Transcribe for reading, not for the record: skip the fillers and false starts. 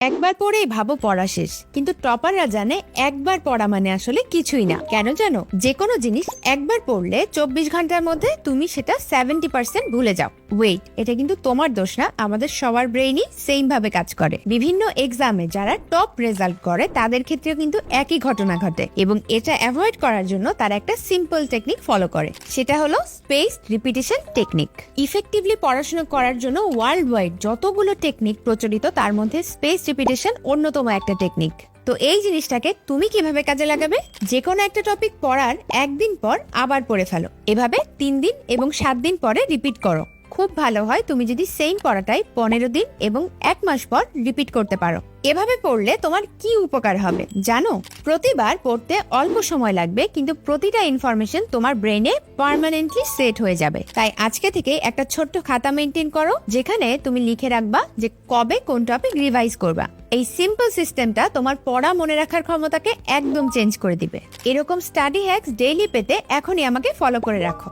একবার পড়েই ভাবো পড়া শেষ, কিন্তু টপাররা জানে একবার পড়া মানে আসলে কিছুই না। কেন জানো? যে কোনো জিনিস একবার পড়লে 24 ঘন্টার মধ্যে তুমি সেটা 70% ভুলে যাও। ওয়েট, এটা কিন্তু তোমার দোষ না, আমাদের সবার ব্রেইনই সেম ভাবে কাজ করে। বিভিন্ন এক্সামে যারা টপ রেজাল্ট করে তাদের ক্ষেত্রেও কিন্তু একই ঘটনা ঘটে, এবং এটা অ্যাভয়েড করার জন্য তারা একটা সিম্পল টেকনিক ফলো করে, সেটা হলো স্পেসড রিপিটিশন টেকনিক। ইফেক্টিভলি পড়াশোনা করার জন্য ওয়ার্ল্ড ওয়াইড যতগুলো টেকনিক প্রচলিত তার মধ্যে স্পেস রিপিটেশন অন্যতম একটা টেকনিক। তো এই জিনিসটাকে তুমি কিভাবে কাজে লাগাবে? যে কোনো একটা টপিক পড়ার একদিন পর আবার পড়ে ফেলো, এভাবে 3 দিন এবং 7 দিন পরে রিপিট করো। খুব ভালো হয় তুমি যদি সেম পড়াটাই 15 দিন এবং 1 মাস পর রিপিট করতে পারো। এভাবে পড়লে তোমার কি উপকার হবে জানো? প্রতিবার পড়তে অল্প সময় লাগবে, কিন্তু প্রতিটা ইনফরমেশন তোমার ব্রেনে পার্মানেন্টলি সেট হয়ে যাবে। তাই আজকে থেকে একটা ছোট্ট খাতা মেনটেন করো, যেখানে তুমি লিখে রাখবা যে কবে কোন টপিক রিভাইজ করবা। এই সিম্পল সিস্টেমটা তোমার পড়া মনে রাখার ক্ষমতাকে একদম চেঞ্জ করে দিবে। এরকম স্টাডি হ্যাকস ডেইলি পেতে এখনই আমাকে ফলো করে রাখো।